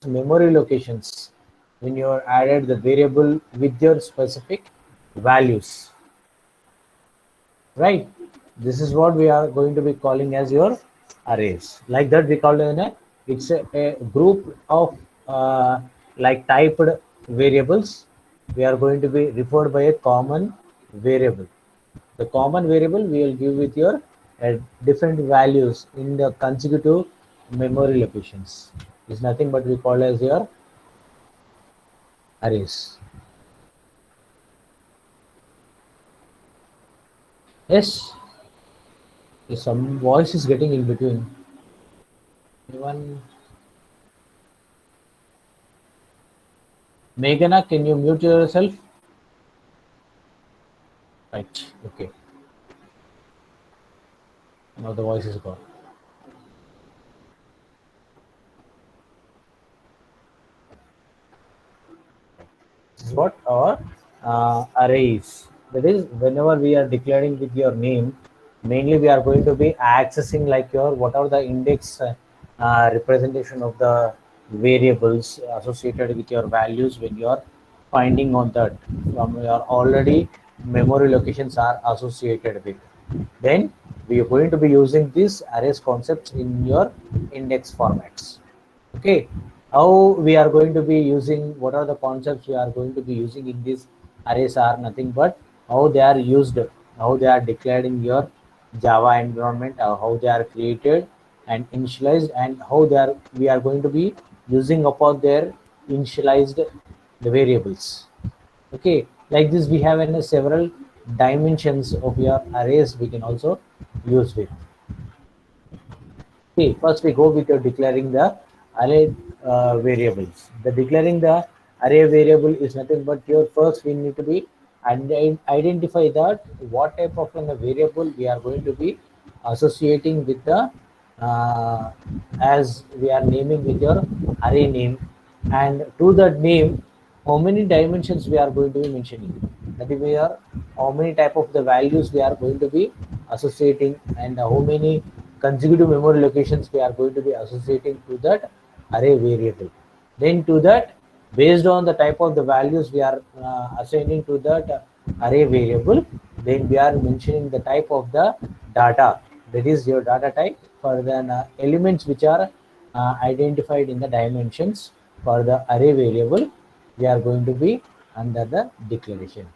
memory locations when you are added the variable with your specific values, right? This is what we are going to be calling as your arrays. Like that, we call it it's a group of like typed variables. We are going to be referred by a common variable. The common variable we will give with your different values in the consecutive memory locations. Is nothing but we call as your arrays. Yes, some voice is getting in between. Anyone? Meghana, can you mute yourself? Right. Okay. Now the voice is gone. This is what our array is. That is, whenever we are declaring with your name, mainly we are going to be accessing like your whatever the index representation of the variables associated with your values when you are finding on that from your already memory locations are associated with. Then we are going to be using these arrays concepts in your index formats. Okay, how we are going to be using, what are the concepts we are going to be using in these arrays are nothing but how they are used, how they are declared in your Java environment, how they are created and initialized, and how they are we are going to be using upon their initialized the variables. Okay, like this we have in several dimensions of your arrays we can also use with. Okay, first we go with your declaring the array variables. The declaring the array variable is nothing but your first we need to be identify that what type of a variable we are going to be associating with the uh, as we are naming with your array name, and to that name how many dimensions we are going to be mentioning. That is, we are how many type of the values we are going to be associating, and how many consecutive memory locations we are going to be associating to that array variable. Then to that, based on the type of the values we are assigning to that array variable, then we are mentioning the type of the data, that is your data type for the elements which are identified in the dimensions for the array variable. We are going to be under the declaration.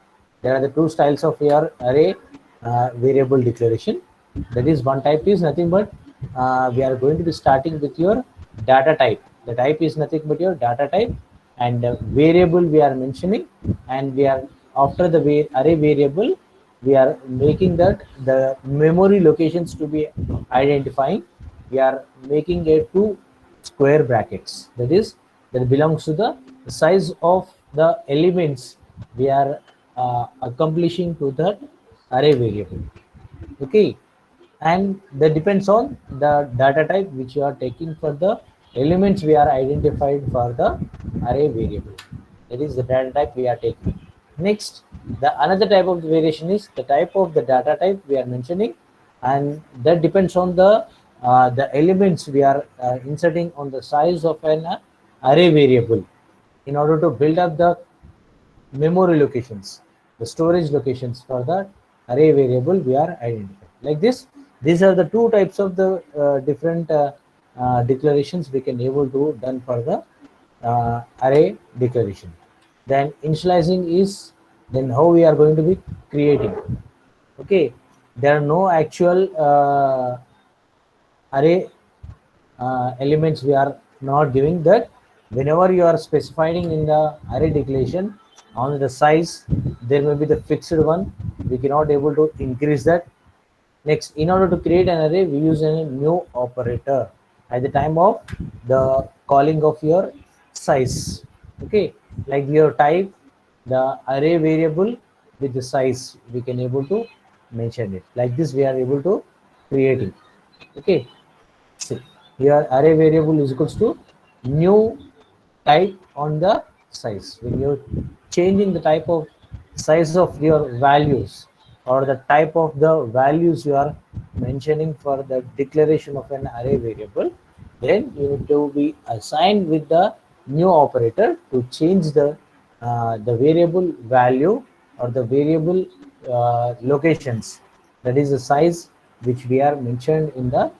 There are the two styles of your array variable declaration. That is, one type is nothing but we are going to be starting with your data type. The type is nothing but your data type, and variable we are mentioning, and we are after the array variable we are making that the memory locations to be identifying. We are making a two square brackets, that is, that belongs to the size of the elements we are accomplishing to that array variable. Okay, and that depends on the data type which you are taking for the elements we are identified for the array variable. That is the data type we are taking. Next, the another type of variation is the type of the data type we are mentioning, and that depends on the elements we are inserting on the size of an array variable in order to build up the memory locations, the storage locations for the array variable we are identifying. Like this, these are the two types of the different declarations we can able to done for the array declaration. Then initializing is then how we are going to be creating. Okay, there are no actual array elements we are not giving that. Whenever you are specifying in the array declaration on the size, there may be the fixed one, we cannot able to increase that. Next, in order to create an array, we use a new operator at the time of the calling of your size. Okay, like your type, the array variable with the size we can able to mention it. Like this we are able to create it. Okay, see, here array variable is equals to new type on the size. When you're changing the type of size of your values, or the type of the values you are mentioning for the declaration of an array variable, then you need to be assigned with the new operator to change the variable value or the variable locations, that is the size which we are mentioned in the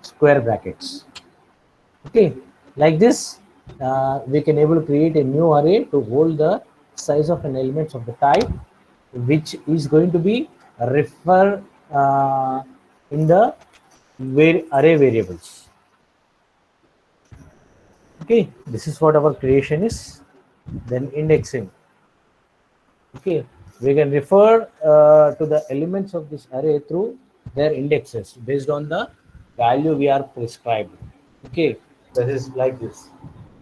square brackets. Okay, like this we can able to create a new array to hold the size of an elements of the type which is going to be refer in the array variables. Okay, this is what our creation is. Then indexing. Okay, we can refer to the elements of this array through their indexes based on the value we are prescribed. Okay, this is like this.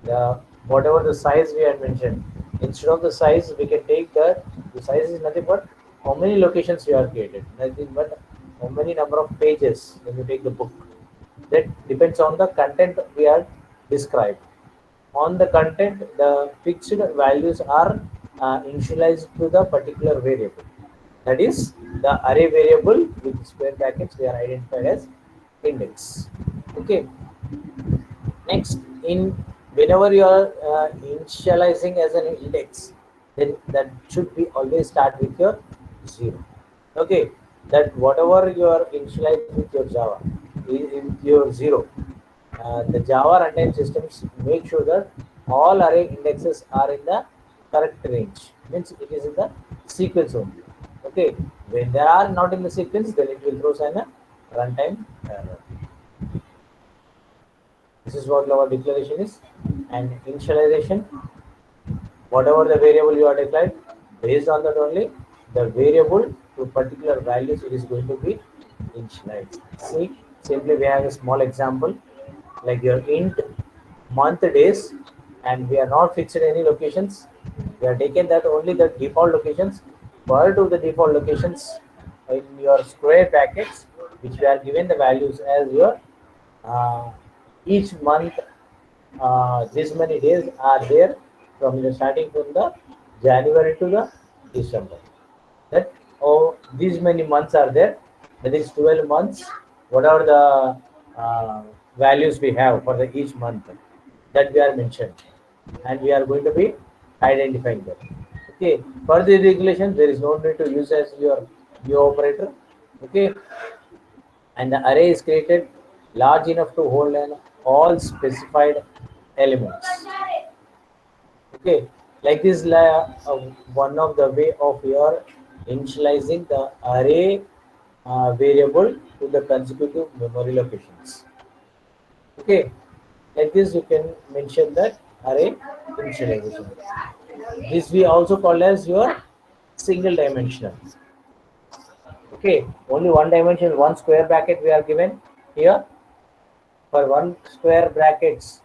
The whatever the size we had mentioned, instead of the size, we can take that the size is nothing but how many locations you are created, nothing but how many number of pages when you take the book. That depends on the content we are described. On the content, the fixed values are initialized to the particular variable. That is the array variable with square brackets we are identified as index. Okay. Next, in whenever you are initializing as an index, then that should be always start with your 0. Okay, that whatever you are initialized with your Java, in your 0, the Java runtime systems make sure that all array indexes are in the correct range. Means it is in the sequence only. Okay, when they are not in the sequence, then it will throw an runtime error. This is what our declaration is. And initialization, whatever the variable you are declared, based on that only, the variable to particular values it is going to be initialized. See, simply we have a small example like your int month days, and we are not fixed any locations. We are taken that only the default locations. Per to the default locations in your square brackets, which we are given the values as your uh, each month, this many days are there from the starting from the January to the December. That these many months are there. That is 12 months. What are the values we have for the each month that we are mentioned, and we are going to be identifying that. Okay. For the regulation, there is no need to use as your new operator. Okay, and the array is created large enough to hold an all specified elements. Okay, like this one of the way of your initializing the array variable to the consecutive memory locations. Okay, like this you can mention that array initialization. This we also call as your single dimensional. Okay, only one dimension, one square bracket we are given here. For one square brackets,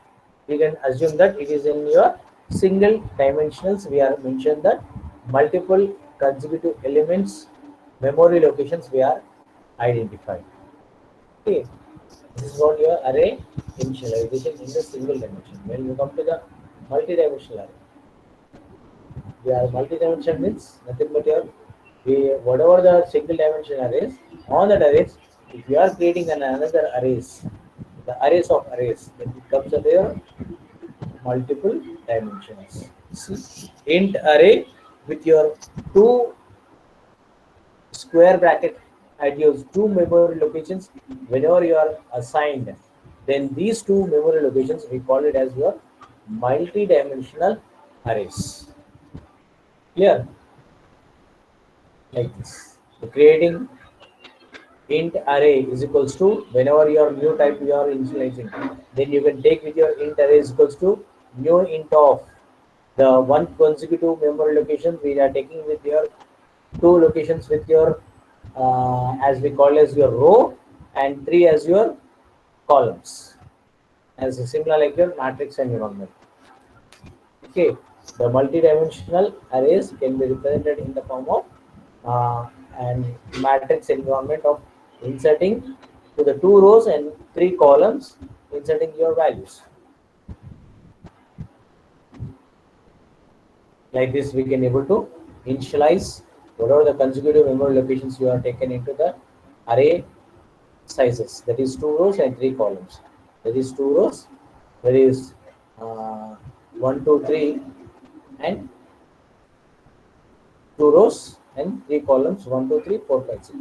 we can assume that it is in your single dimensionals. We are mentioned that multiple consecutive elements, memory locations we are identified. Okay, this is what your array initialization in the single dimension. When you come to the multi-dimensional array, we are multi-dimensional means nothing but your whatever the single dimension arrays, on that arrays, if you are creating another arrays, the arrays of arrays, then it comes under multiple dimensions. See, int array with your two square bracket at your two memory locations whenever you are assigned, then these two memory locations we call it as your multi-dimensional arrays. Clear? Like this. So creating int array is equals to whenever your new type you are initializing, then you can take with your int array is equals to new int of the one consecutive memory location we are taking with your two locations with your as we call as your row and three as your columns as a similar like your matrix environment. Okay, the multi-dimensional arrays can be represented in the form of and matrix environment of inserting to the two rows and three columns, inserting your values. Like this, we can able to initialize whatever the consecutive memory locations you are taken into the array sizes. That is two rows and three columns. That is two rows. That is 1, 2, 3, and 2 rows and 3 columns, 1, 2, 3, 4, 5, 6.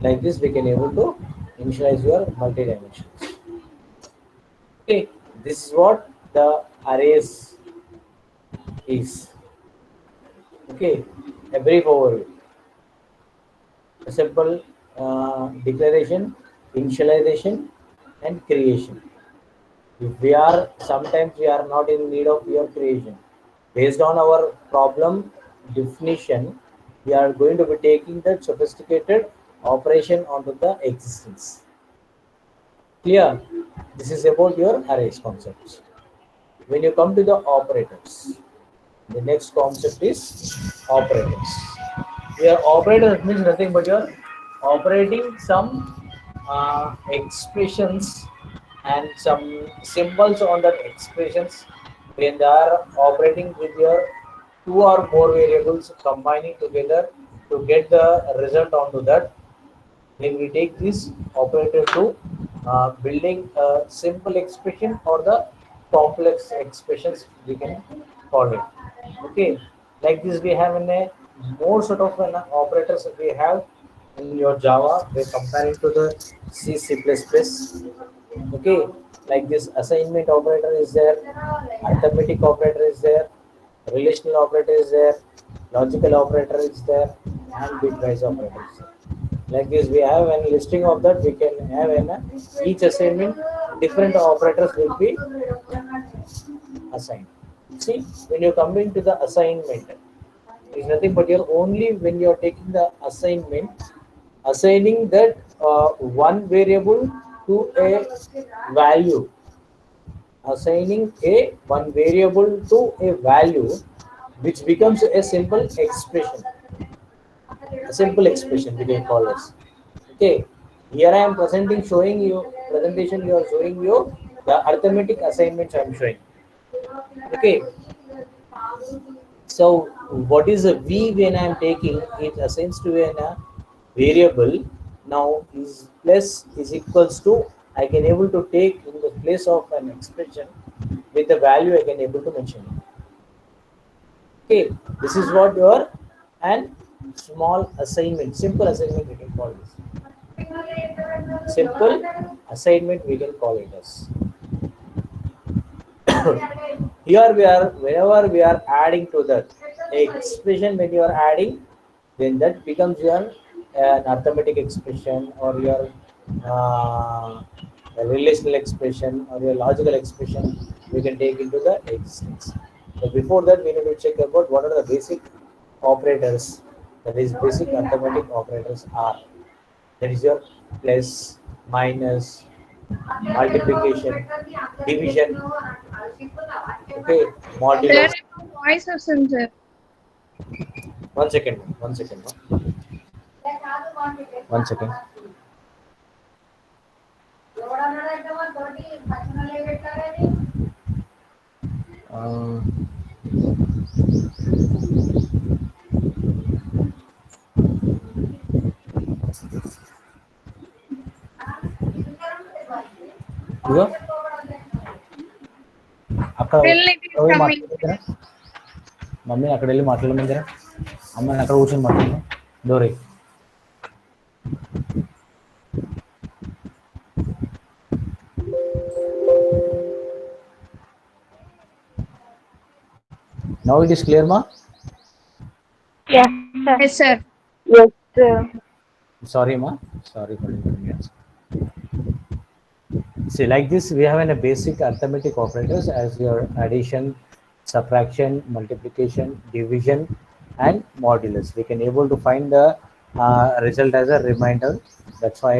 Like this, we can able to initialize your multi-dimensions. Okay, this is what the arrays is. Okay, a brief overview. A simple declaration, initialization, and creation. If we are sometimes we are not in need of your creation, based on our problem definition, we are going to be taking the sophisticated operation onto the existence. Clear? This is about your arrays concepts. When you come to the operators, the next concept is operators. Your operator means nothing but you're operating some expressions and some symbols on that expressions when they are operating with your two or more variables combining together to get the result onto that. Then we take this operator to building a simple expression or the complex expressions we can call it. Okay, like this we have in a more sort of an operators we have in your Java. We compare it to the C, C++. Okay, like this assignment operator is there, arithmetic operator is there, relational operator is there, logical operator is there, and bitwise operator is there. Like this we have a listing of that. We can have in each assignment different operators will be assigned. See, when you come into the assignment, it's nothing but you're only when you're taking the assignment, assigning that one variable to a value, assigning a one variable to a value, which becomes a simple expression. A simple expression we can call this. Okay, here I am presenting, showing you presentation. You are showing you the arithmetic assignments I am showing. Okay, so what is a v when I am taking it assigns to a variable. Now is plus is equals to I can able to take in the place of an expression with the value I can able to mention. Okay, this is what your and small assignment, simple assignment we can call this. Simple assignment we can call it as. Here we are, whenever we are adding to that expression, when you are adding, then that becomes your an arithmetic expression or your uh, relational expression or your logical expression we can take into the existence. So before that, we need to check about what are the basic operators, that is basic arithmetic operators are. That is your plus, minus, multiplication, division. Okay, There modulus. is no voice of sensor. 1 second, 1 second. 1 second. Uh, ఇదిగో అక్కడ Still it is పోయి coming. మాట్లాడమంటారా mummy అక్కడ వెళ్ళి మాట్లాడమంటారా అమ్మని అక్కడ కూర్చొని మాట్లాడమా డోరీ now it is clear మా Yes, sir. Yes, sir. Yes, sir. sorry ma sorry for inconvenience. See, like this, we have a basic arithmetic operators as your addition, subtraction, multiplication, division, and modulus. We can able to find the result as a remainder. That's why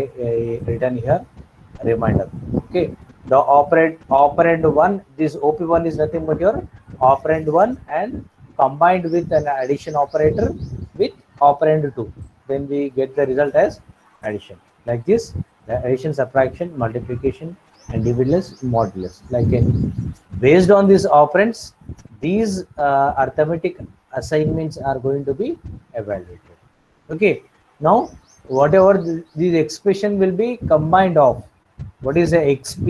written here remainder. Okay, the operand one. This op1 is nothing but your operand one and combined with an addition operator with operand two. Then we get the result as addition. Like this, the addition, subtraction, multiplication, and dividends, modulus. Like based on these operands, these arithmetic assignments are going to be evaluated. Okay, now whatever these expression will be combined of, what is the xp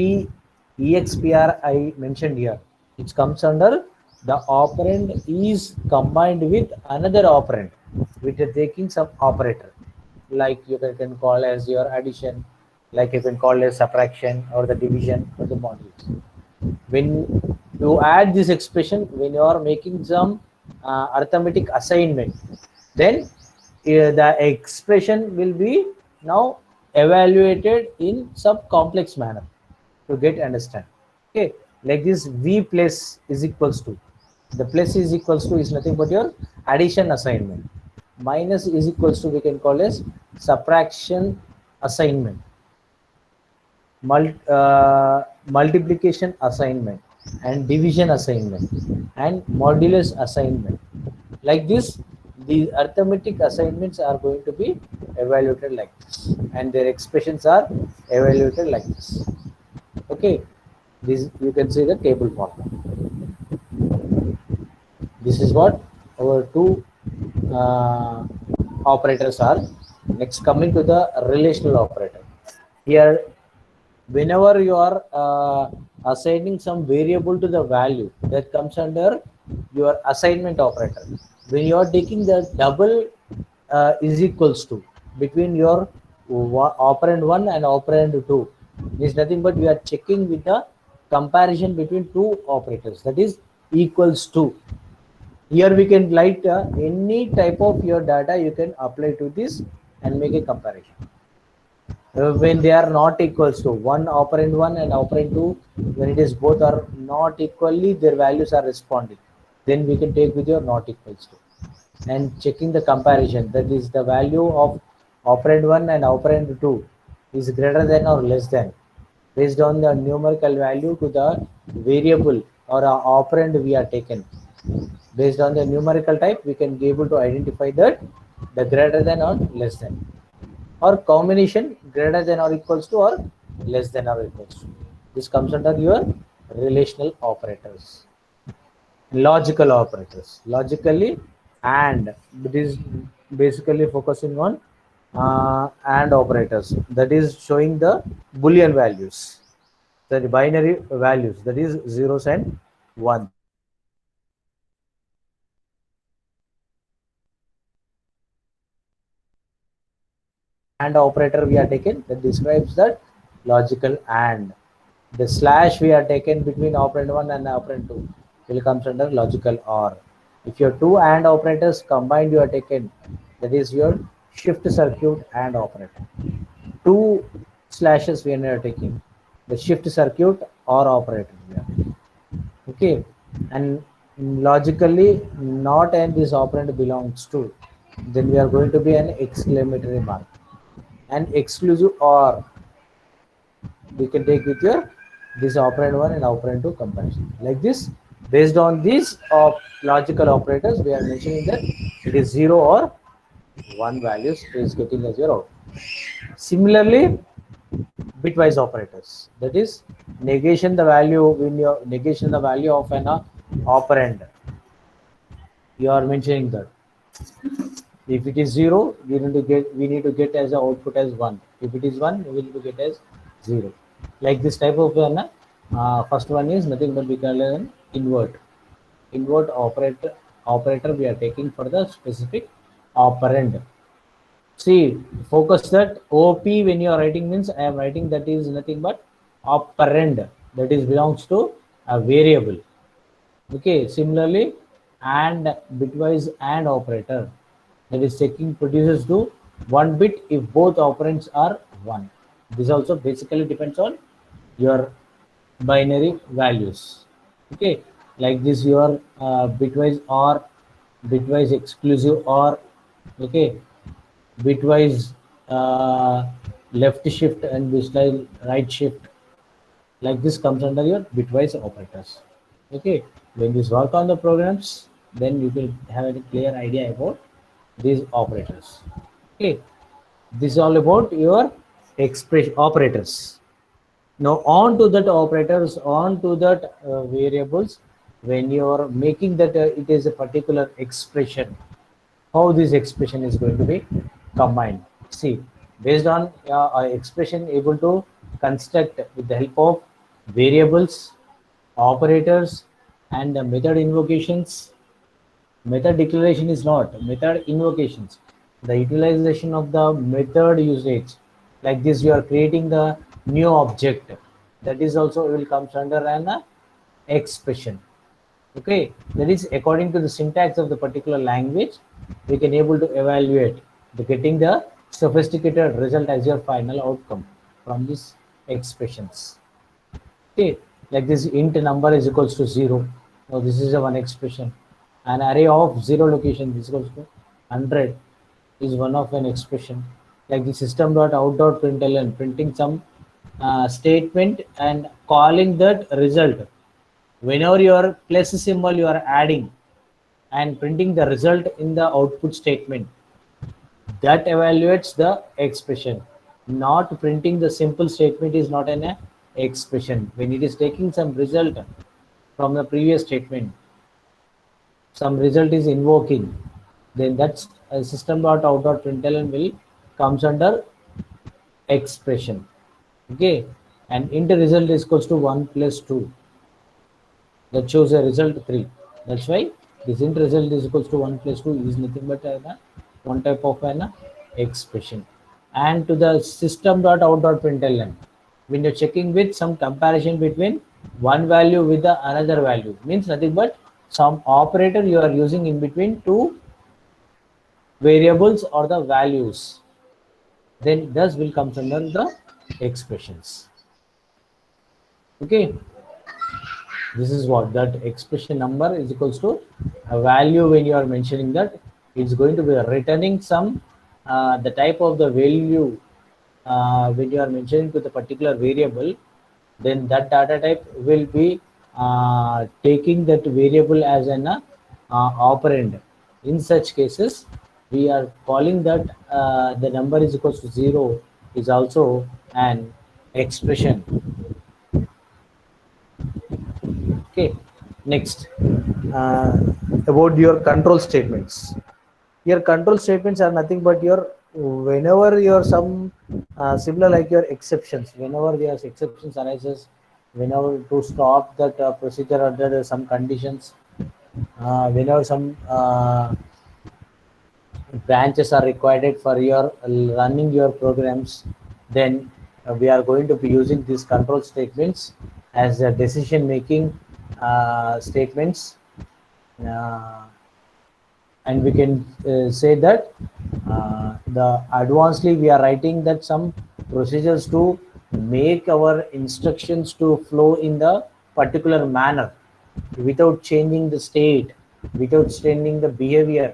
expr I mentioned here. It comes under the operand is combined with another operand, which is taking some operator, like you can call as your addition, like you can call as subtraction or the division or the modules. When you add this expression, when you are making some arithmetic assignment, then the expression will be now evaluated in some complex manner to get understand. Okay, like this v plus is equals to, the plus is equals to is nothing but your addition assignment, minus is equals to we can call as subtraction assignment, multiplication assignment, and division assignment, and modulus assignment. Like this, the arithmetic assignments are going to be evaluated like this, and their expressions are evaluated like this. Okay, this you can see the table form. This is what our two operators are. Next, coming to the relational operator. Here, whenever you are assigning some variable to the value, that comes under your assignment operator. When you are taking the double is equals to between your operand 1 and operand 2, is nothing but we are checking with the comparison between two operators, that is equals to. Here we can write any type of your data you can apply to this and make a comparison. When they are not equals to one operand 1 and operand 2, when it is both are not equally, their values are responding, then we can take with your not equals to, and checking the comparison, that is the value of operand 1 and operand 2 is greater than or less than, based on the numerical value to the variable or operand we are taken. Based on the numerical type, we can be able to identify that the greater than or less than, or combination greater than or equals to or less than or equals to. This comes under your relational operators. Logical operators. Logically, and it is basically focusing on and operators, that is showing the Boolean values, the binary values, that is zeros and ones. And operator we are taken, that describes that logical and. The slash we are taken between operand 1 and operand 2 will comes under logical or. If your two and operators combined you are taken, that is your shift circuit and operator. Two slashes we are taking, the shift circuit or operator we are taking. Okay, and logically not and this operand belongs to, then we are going to be an exclamatory mark. And exclusive or we can take with your this operand 1 and operand 2 comparison. Like this, based on these logical operators, we are mentioning that it is 0 or 1 values is getting as your output. Similarly, bitwise operators, that is negation the value, when you negation the value of an operand, you are mentioning that if it is 0, we need to get as an output as 1. If it is 1, we need to get as 0. Like this type of first one is nothing but we call an invert operator we are taking for the specific operand. See, focus that OP when you are writing means I am writing that is nothing but operand, that is belongs to a variable. Okay, similarly, and bitwise and operator, that is taking produces to 1 bit if both operands are 1. This also basically depends on your binary values. Okay, like this your bitwise or bitwise exclusive or, okay, bitwise left shift and bitwise right shift, like this comes under your bitwise operators. Okay, when you work on the programs, then you will have a clear idea about these operators. Okay, this is all about your expression operators. Now on to that operators, on to that variables, when you are making that it is a particular expression, how this expression is going to be combined. See, based on expression able to construct with the help of variables, operators, And the method invocations, method declaration is not, method invocations. The utilization of the method usage. Like this, you are creating the new object. That is also will comes under an expression. Okay, that is according to the syntax of the particular language, we can able to evaluate the getting the sophisticated result as your final outcome from these expressions. Okay, like this int number is equals to 0. Now this is a one expression. An array of 0 location is equals to 100 is one of an expression. Like the system dot out dot println, printing some statement and calling that result. Whenever your plus symbol you are adding and printing the result in the output statement, that evaluates the expression. Not printing the simple statement is not an expression. When it is taking some result from the previous statement, some result is invoking, then that's a system dot out dot println will comes under expression. Okay, and int result is equals to 1 plus 2. That shows a result 3. That's why this int result is equals to 1 plus 2 is nothing but one type of an expression. And to the system dot out dot println, when you're checking with some comparison between one value with the another value, means nothing but some operator you are using in between two variables or the values, then thus will come under the expressions. Okay, this is what that expression number is equals to a value. When you are mentioning that, it's going to be returning some the type of the value when you are mentioning to the particular variable, then that data type will be taking that variable as an operand. In such cases, we are calling that the number is equals to 0 is also an expression. Okay, next about your control statements. Your control statements are nothing but your whenever your some similar like your exceptions, whenever there are exceptions arises, whenever to stop that procedure under some conditions, whenever some branches are required for your running your programs, then we are going to be using these control statements as a decision making statements, and we can say that the advancedly we are writing that some procedures to make our instructions to flow in the particular manner without changing the state, without changing the behavior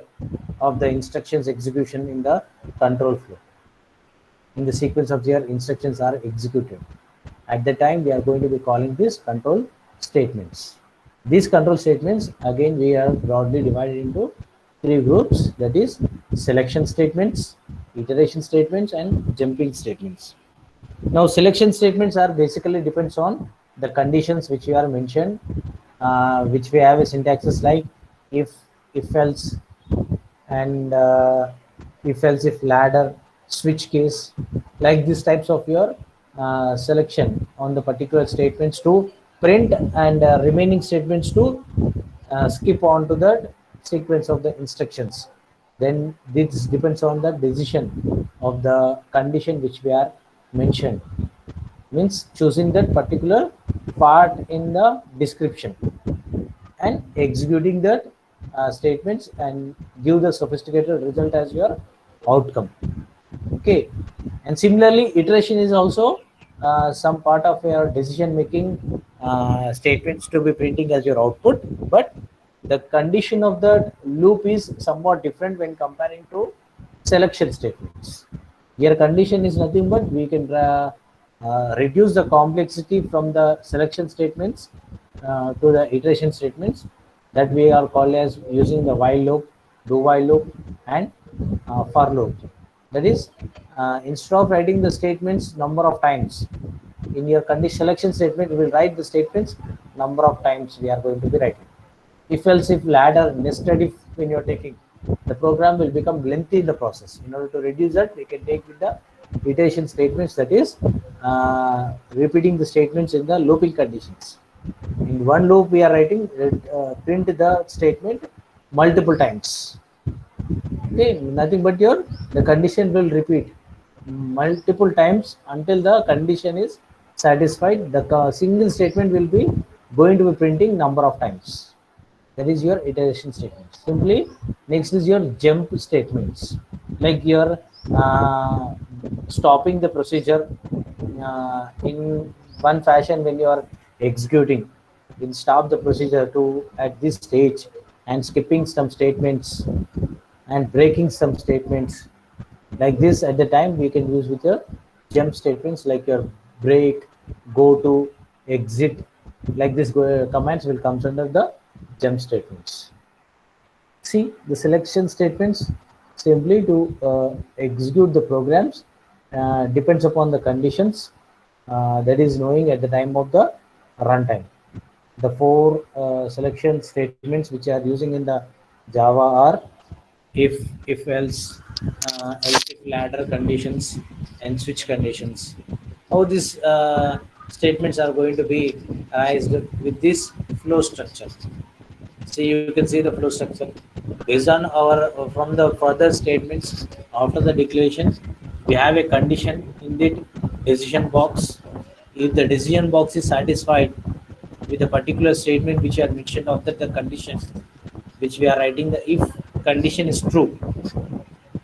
of the instructions execution in the control flow, in the sequence of their instructions are executed. At the time we are going to be calling these control statements. These control statements again we are broadly divided into three groups, that is selection statements, iteration statements, and jumping statements. Now selection statements are basically depends on the conditions which you are mentioned, which we have a syntaxes like if else, and if else if ladder, switch case, like these types of your selection on the particular statements to print, and remaining statements to skip on to the sequence of the instructions. Then this depends on the decision of the condition which we are mentioned, means choosing that particular part in the description and executing that statements and give the sophisticated result as your outcome. Okay, and similarly iteration is also some part of your decision making statements to be printing as your output, but the condition of the loop is somewhat different when comparing to selection statements. Here condition is nothing but we can reduce the complexity from the selection statements to the iteration statements, that we are called as using the while loop, do while loop, and for loop. That is, instead of writing the statements number of times in your condition selection statement, we will write the statements number of times we are going to be writing. If else if ladder, nested if, when you are taking, the program will become lengthy in the process. In order to reduce that, we can take with the iteration statements, that is repeating the statements in the looping conditions. In one loop we are writing print the statement multiple times. Okay, nothing but your the condition will repeat multiple times until the condition is satisfied. The single statement will be going to be printing number of times. That is your iteration statements. Simply next is your jump statements, like your stopping the procedure in one fashion. When you are executing, will stop the procedure to at this stage and skipping some statements and breaking some statements. Like this at the time we can use with your jump statements, like your break, go to, exit. Like this commands will comes under the jump statements. See the selection statements, simply to execute the programs depends upon the conditions that is knowing at the time of the runtime. The four selection statements which are using in the Java are if else, else if ladder conditions, and switch conditions. How these statements are going to be arised with this flow structure. See, you can see the flow structure based on our from the further statements. After the declaration, we have a condition in the decision box. If the decision box is satisfied with a particular statement which are mentioned after the condition, which we are writing, the if condition is true,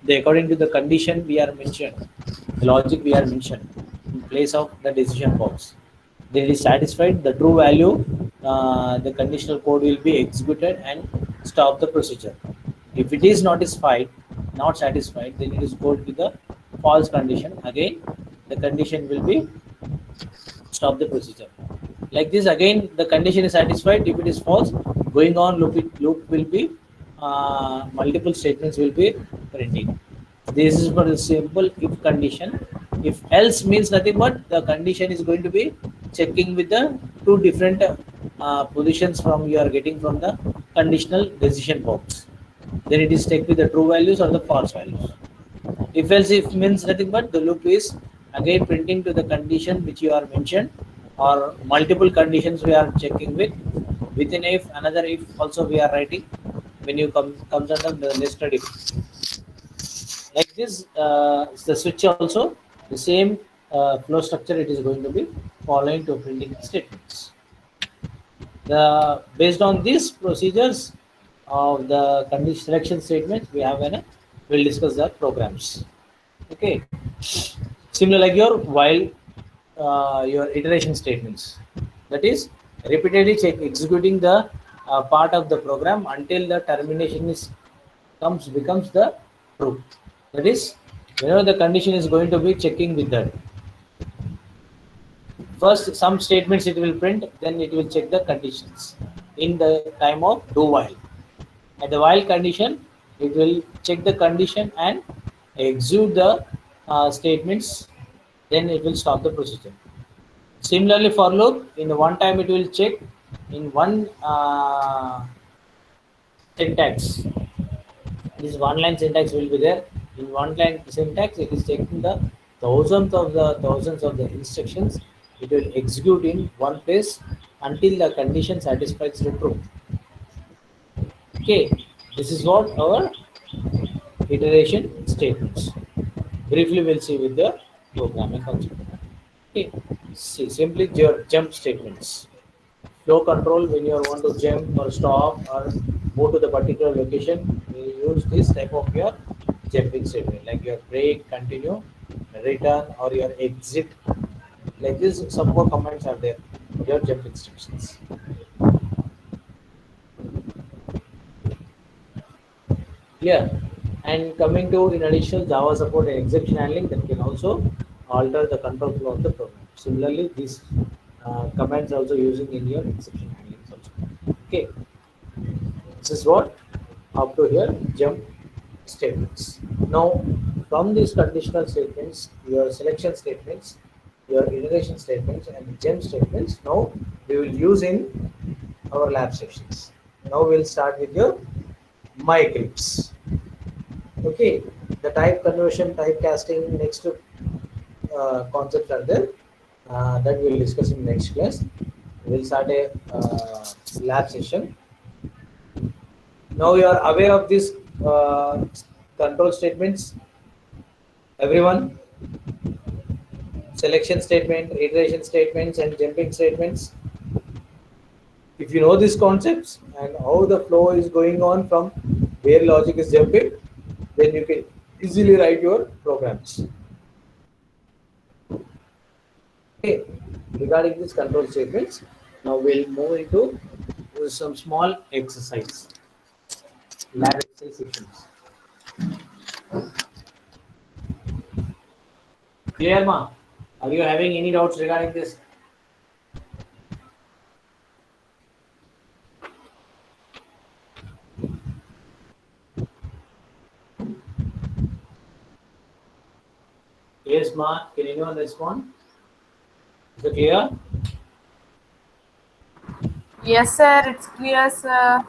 the according to the condition we are mentioned, the logic we are mentioned in place of the decision box, then it is satisfied, the true value, the conditional code will be executed and stop the procedure. If it is not satisfied, then it is going to the false condition. Again, the condition will be stop the procedure. Like this, again the condition is satisfied. If it is false, going on loop will be multiple statements will be printing. This is for the simple if condition. If else means nothing but the condition is going to be checking with the two different positions from you are getting from the conditional decision box. Then it is checked with the true values or the false values. If else if means nothing but the loop is again printing to the condition which you are mentioned, or multiple conditions we are checking with. Within if another if also we are writing when you comes under the nested if. Like this, the switch also the same flow structure it is going to be following to printing statements. The based on these procedures of the condition selection statements, we have an we'll discuss the programs. Okay, similar like your iteration statements, that is repeatedly executing the part of the program until the termination is becomes the true. That is, whenever the condition is going to be checking with that. First, some statements it will print, then it will check the conditions in the time of do while. At the while condition, it will check the condition and execute the statements, then it will stop the procedure. Similarly, for loop, in one time it will check in one syntax. This one line syntax will be there. In one line syntax, it is checking the thousands of the instructions. It will execute in one place until the condition satisfies the true. Okay, this is what our iteration statements. Briefly, we'll see with the programming concept. Okay, see simply jump statements. Flow control, when you want to jump or stop or move to the particular location, we use this type of your jumping statement, like your break, continue, return, or your exit. Like this, some more commands are there. Your jump instructions. Clear. And coming to in addition, Java support and exception handling that can also alter the control flow of the program. Similarly, these commands also using in your exception handling also. Okay, this is what up to here jump statements. Now, from these conditional statements, your selection statements, your iteration statements, and jump statements, now we will use in our lab sections. Now we'll start with your my Eclipse. Okay, the type conversion, typecasting, next concepts are there that we'll discuss in next class. we'll start a lab session. Now you are aware of these control statements, everyone? Selection statement, iteration statements, and jumping statements. If you know these concepts and how the flow is going on from where logic is jumping, then you can easily write your programs. Okay, regarding these control statements, now we'll move into some small exercise, lab exercise sessions. Clear, ma? Are you having any doubts regarding this? Yes, ma. Can anyone respond? Is it clear? Yes, sir. It's clear, sir.